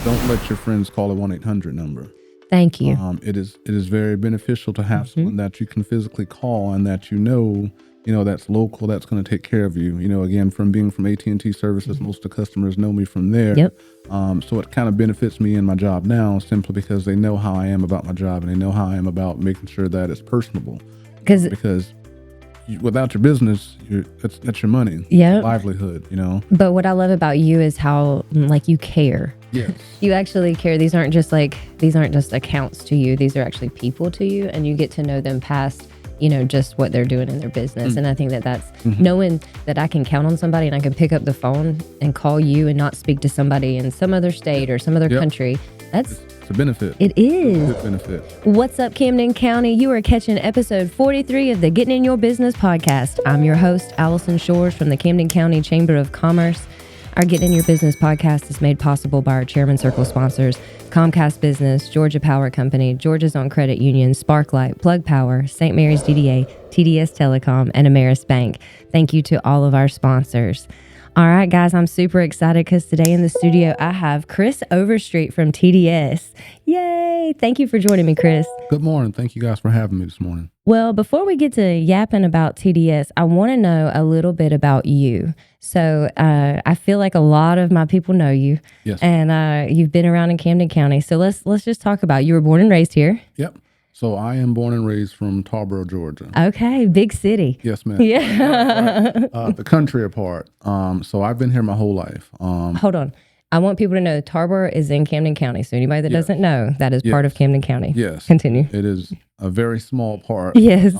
don't let your friends call a 1-800 number. Thank you. It is very beneficial to have someone that you can physically call and that you know that's local, that's going to take care of you. Again, from being from AT&T services, most of the customers know me from there. Yep. So it kind of benefits me in my job now simply because they know how I am about my job and they know how I am about making sure that it's personable. Because without your business, that's your money, yep. livelihood, But what I love about you is how you care. Yes. You actually care. These aren't just accounts to you. These are actually people to you, and you get to know them past just what they're doing in their business. And I think that's knowing that I can count on somebody and I can pick up the phone and call you and not speak to somebody in some other state or some other country. It's a benefit. It is. It's a benefit. What's up, Camden County? You are catching episode 43 of the Getting in Your Business podcast. I'm your host, Alison Shores from the Camden County Chamber of Commerce. Our Getting in Your Business podcast is made possible by our Chairman Circle sponsors, Comcast Business, Georgia Power Company, Georgia's Own Credit Union, Sparklight, Plug Power, St. Mary's DDA, TDS Telecom, and Ameris Bank. Thank you to all of our sponsors. All right, guys, I'm super excited because today in the studio, I have Chris Overstreet from TDS. Yay! Thank you for joining me, Chris. Good morning. Thank you guys for having me this morning. Well, before we get to yapping about TDS, I want to know a little bit about you. So I feel like a lot of my people know you. Yes. And you've been around in Camden County. So let's just talk about, you were born and raised here. Yep. So I am born and raised from Tarboro, Georgia. Okay, big city. Yes, ma'am. Yeah. The country apart. So I've been here my whole life. Hold on. I want people to know that Tarboro is in Camden County. So anybody that doesn't know, that is part of Camden County. Yes. Continue. It is a very small part. Yes.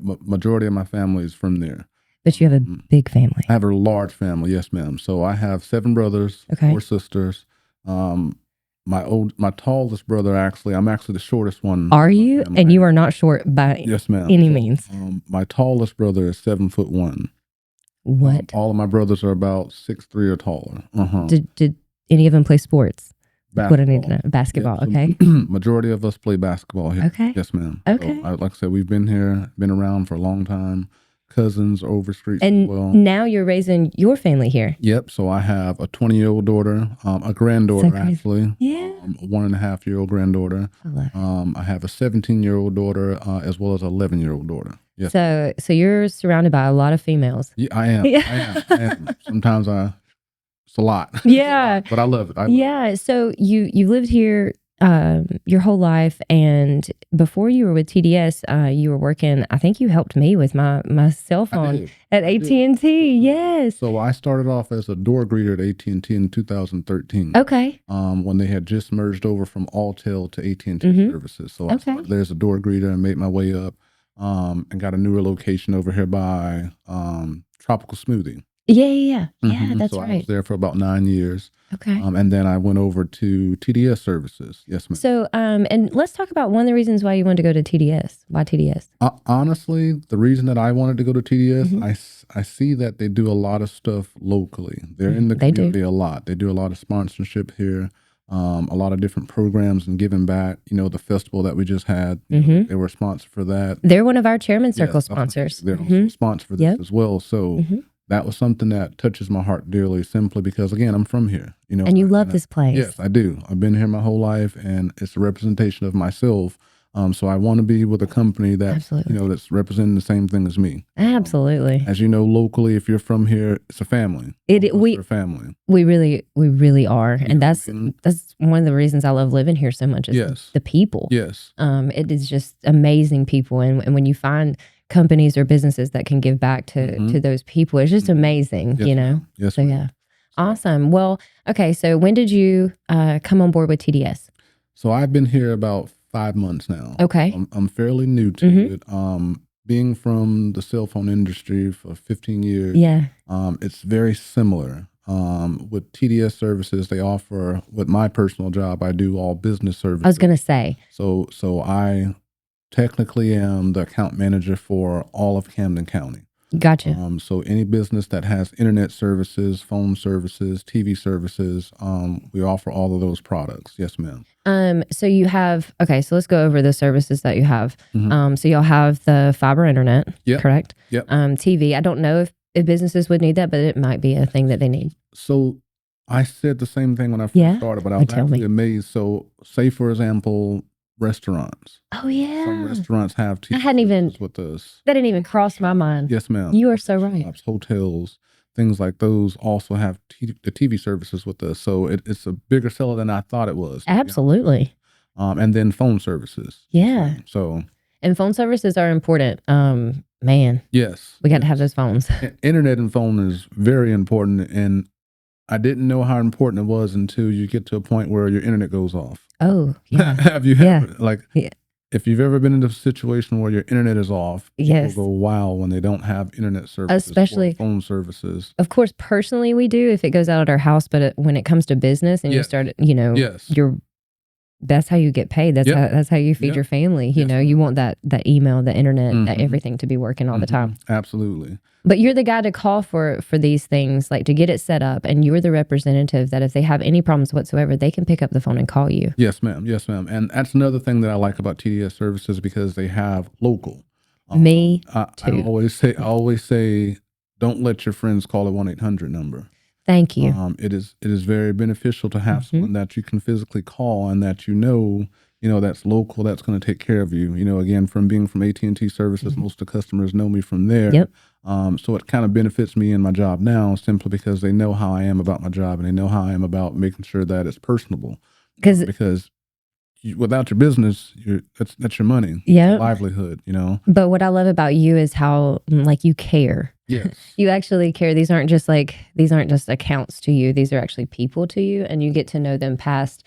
Majority of my family is from there. But you have a big family. I have a large family. Yes, ma'am. So I have 7 brothers, 4 sisters. My tallest brother, I'm actually the shortest one. Are you? And you are not short by any means. My tallest brother is 7'1". What? All of my brothers are about 6'3" or taller. Did any of them play sports? Basketball. What I need to know. Basketball, okay. Majority of us play basketball here. Okay. Yes, ma'am. Okay. So, like I said, we've been around for a long time. Cousins, Overstreet and as well. Now you're raising your family here. Yep. So I have a 20-year-old daughter, a granddaughter actually. Yeah. A 1.5-year-old granddaughter. I love it. I have a 17-year-old daughter as well as an 11-year-old daughter. Yes. So you're surrounded by a lot of females. Yeah, I am. Yeah. I am. Sometimes it's a lot. Yeah. But I love it. So you lived here your whole life, and before you were with TDS, you were working. I think you helped me with my cell phone at AT&T. Yes. So I started off as a door greeter at AT&T in 2013. Okay. When they had just merged over from Alltel to AT&T services. So I started there as a door greeter and made my way up, and got a newer location over here by Tropical Smoothie. Yeah, that's so right. I was there for about 9 years. Okay. And then I went over to TDS services. Yes, ma'am. So, and let's talk about one of the reasons why you wanted to go to TDS. Why TDS? Honestly, the reason that I wanted to go to TDS, I see that they do a lot of stuff locally. They're in the community a lot. They do a lot of sponsorship here, a lot of different programs and giving back. The festival that we just had, they were sponsored for that. They're one of our Chairman Circle sponsors. They're also sponsored for this as well. So that was something that touches my heart dearly, simply because, again, I'm from here. And you love this place. Yes, I do. I've been here my whole life, and it's a representation of myself. So I want to be with a company that that's representing the same thing as me. Absolutely. As you know, locally, if you're from here, it's a family. We're a family. We really are, and that's one of the reasons I love living here so much. Is the people. Yes. It is just amazing people, and when you find companies or businesses that can give back to those people, it's just amazing. Yes. So yeah. Awesome. Well, okay. So when did you come on board with TDS? So I've been here about 5 months now. Okay. I'm fairly new to it. Being from the cell phone industry for 15 years, it's very similar. With TDS services, they offer, with my personal job, I do all business services. I was going to say. So I technically am the account manager for all of Camden County. Gotcha. So any business that has internet services, phone services, TV services, we offer all of those products. Yes, ma'am. So you have, so let's go over the services that you have. So you'll have the fiber internet, correct? Yep. TV. I don't know if businesses would need that, but it might be a thing that they need. So I said the same thing when I first started, but I was actually amazed. So, say for example, restaurants. Oh yeah, some restaurants have I hadn't even with us. That didn't even cross my mind. Yes, ma'am. You are so right. Shops, hotels, things like those also have the TV services with us. So it's a bigger seller than I thought it was. Absolutely. And then phone services. Yeah. So and phone services are important. Man. Yes. We got to have those phones. Internet and phone is very important, and I didn't know how important it was until you get to a point where your internet goes off. Oh, yeah. Have you ever, if you've ever been in a situation where your internet is off, yes, people go wild when they don't have internet services, especially or phone services. Of course, personally, we do if it goes out at our house, but when it comes to business and you start, that's how you get paid. That's how you feed your family. You know, you want that email, the internet, that everything to be working all the time. Absolutely. But you're the guy to call for these things, like to get it set up, and you're the representative that if they have any problems whatsoever, they can pick up the phone and call you. Yes, ma'am. Yes, ma'am. And that's another thing that I like about TDS services, because they have local. Me too. I always say, don't let your friends call a 1-800 number. Thank you. It is very beneficial to have someone that you can physically call and that you know that's local, that's going to take care of you. Again, from being from AT&T services, most of the customers know me from there. Yep. So it kind of benefits me in my job now, simply because they know how I am about my job, and they know how I am about making sure that it's personable. Because without your business, that's your money, your livelihood. But what I love about you is how you care. Yes. You actually care. These aren't just accounts to you. These are actually people to you, and you get to know them past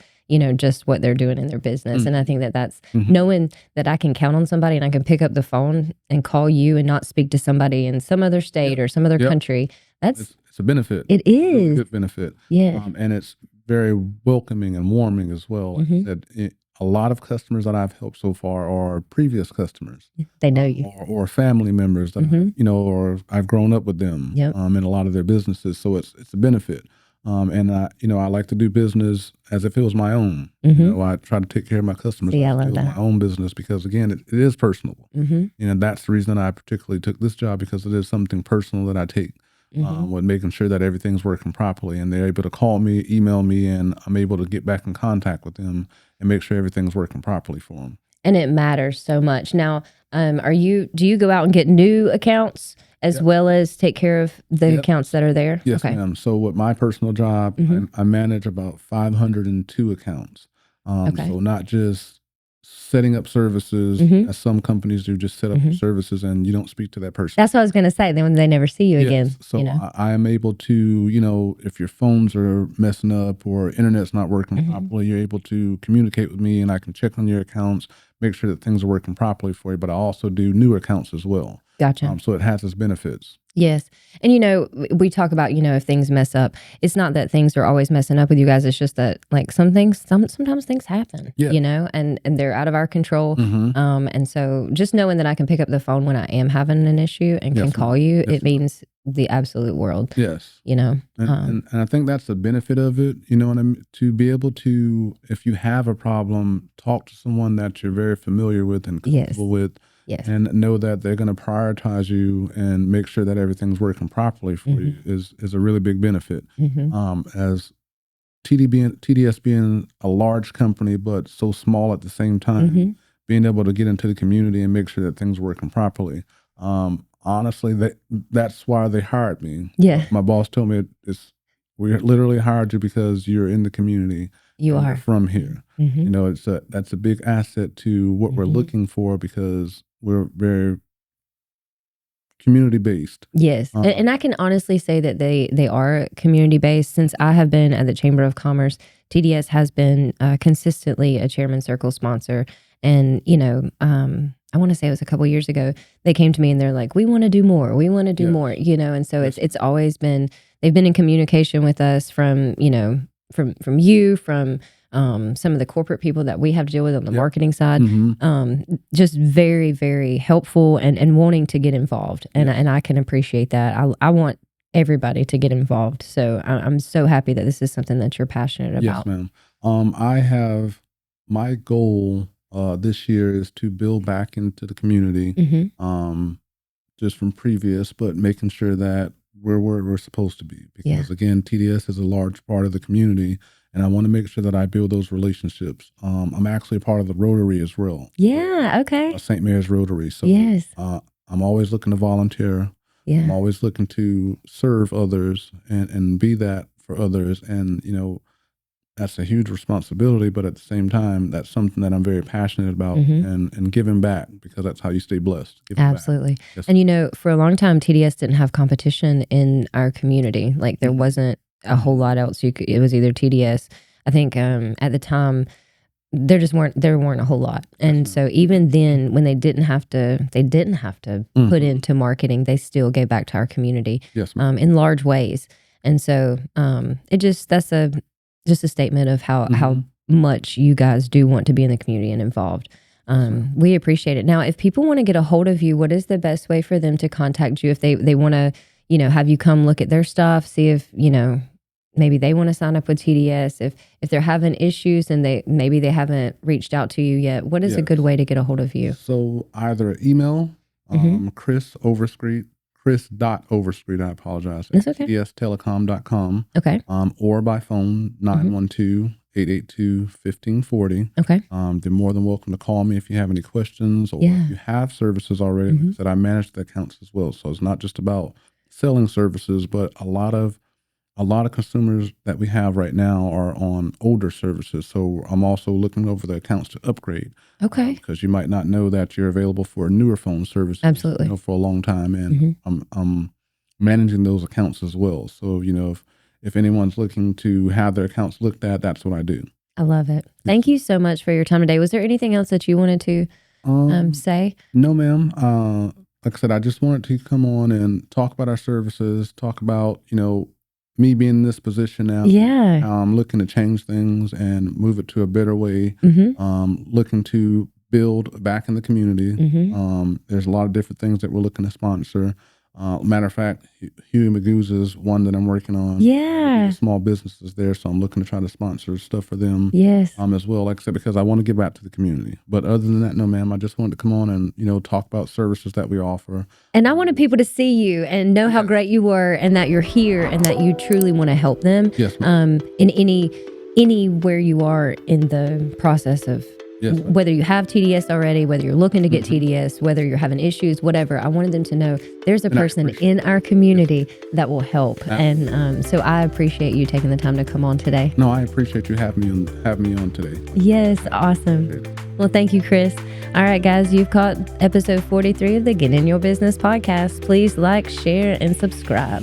just what they're doing in their business. And I think that's knowing that I can count on somebody and I can pick up the phone and call you and not speak to somebody in some other state or some other country. It's a benefit. It is. A good benefit. Yeah. And it's very welcoming and warming as well. Like I said, a lot of customers that I've helped so far are previous customers. They know you. Or family members that, or I've grown up with them in a lot of their businesses. So it's a benefit. And I like to do business as if it was my own. I try to take care of my customers. Yeah, I love that. My own business, because again, it is personal. That's the reason I particularly took this job, because it is something personal that I take with making sure that everything's working properly, and they're able to call me, email me, and I'm able to get back in contact with them and make sure everything's working properly for them. And it matters so much. Now, do you go out and get new accounts as well as take care of the accounts that are there? Yes, ma'am. So with my personal job, I manage about 502 accounts. So not just setting up services, as some companies do, just set up services and you don't speak to that person. That's what I was going to say. Then when they never see you again. So I am able to, if your phones are messing up or internet's not working properly, you're able to communicate with me, and I can check on your accounts, make sure that things are working properly for you. But I also do new accounts as well. Gotcha. So it has its benefits. Yes. And, we talk about, if things mess up, it's not that things are always messing up with you guys. It's just that sometimes things happen, and they're out of our control. And so just knowing that I can pick up the phone when I am having an issue and can call you, it means the absolute world. Yes. And I think that's the benefit of it, what I mean? To be able to, if you have a problem, talk to someone that you're very familiar with and comfortable with. Yes. And know that they're going to prioritize you and make sure that everything's working properly for you is a really big benefit. As TDS being a large company, but so small at the same time, being able to get into the community and make sure that things are working properly. Honestly, that's why they hired me. Yeah. My boss told me we literally hired you because you're in the community. You are from here. That's a big asset to what we're looking for, because we're very community based. Yes. And I can honestly say that they are community based. Since I have been at the Chamber of Commerce, TDS has been consistently a Chairman Circle sponsor. And, I want to say it was a couple years ago, they came to me and they're like, we want to do more. We want to do more, and so it's always been, they've been in communication with us from you, from some of the corporate people that we have to deal with on the marketing side, just very, very helpful and wanting to get involved. And I can appreciate that. I want everybody to get involved. So I'm so happy that this is something that you're passionate about. Yes, ma'am. I have my goal this year is to build back into the community, just from previous, but making sure that where we're supposed to be. Because again, TDS is a large part of the community, and I want to make sure that I build those relationships. I'm actually a part of the Rotary as well. Yeah. Okay. St. Mary's Rotary. So I'm always looking to volunteer. Yeah. I'm always looking to serve others and be that for others. And, that's a huge responsibility, but at the same time, that's something that I'm very passionate about and giving back, because that's how you stay blessed. Absolutely. Yes. And, for a long time, TDS didn't have competition in our community. Like there wasn't a whole lot else. It was either TDS. I think at the time, there weren't a whole lot. And so even then, when they didn't have to put into marketing, they still gave back to our community in large ways. And so that's just a statement of how much you guys do want to be in the community and involved. We appreciate it. Now, if people want to get a hold of you, what is the best way for them to contact you if they want to, have you come look at their stuff, see if, maybe they want to sign up with TDS, if they're having issues and maybe they haven't reached out to you yet, what is a good way to get a hold of you? So either email, Chris Overstreet, Chris.Overstreet, I apologize. That's okay. TDS Telecom.com. Okay. Or by phone, 912-882-1540. Okay. They're more than welcome to call me if you have any questions, or if you have services already. Like I said, I manage the accounts as well. So it's not just about selling services, but a lot of consumers that we have right now are on older services. So I'm also looking over the accounts to upgrade. Okay. Because you might not know that you're available for a newer phone service. Absolutely. For a long time. And I'm managing those accounts as well. So, if anyone's looking to have their accounts looked at, that's what I do. I love it. Thank you so much for your time today. Was there anything else that you wanted to say? No, ma'am. Like I said, I just wanted to come on and talk about our services, talk about, me being in this position now. Yeah. I'm looking to change things and move it to a better way. Looking to build back in the community. There's a lot of different things that we're looking to sponsor. Matter of fact, Huey Magoo's is one that I'm working on. Yeah. Small businesses there, so I'm looking to try to sponsor stuff for them. Yes. As well, like I said, because I want to give back to the community. But other than that, no, ma'am, I just wanted to come on and talk about services that we offer. And I wanted people to see you and know how great you were, and that you're here, and that you truly want to help them. Yes, ma'am. In anywhere you are in the process of. Yes, whether you have TDS already, whether you're looking to get TDS, whether you're having issues, whatever, I wanted them to know there's a person in our community that will help. And so I appreciate you taking the time to come on today. No, I appreciate you having me on today. Yes, awesome. Well, thank you, Chris. All right, guys, you've caught episode 43 of the Get In Your Business podcast. Please like, share, and subscribe.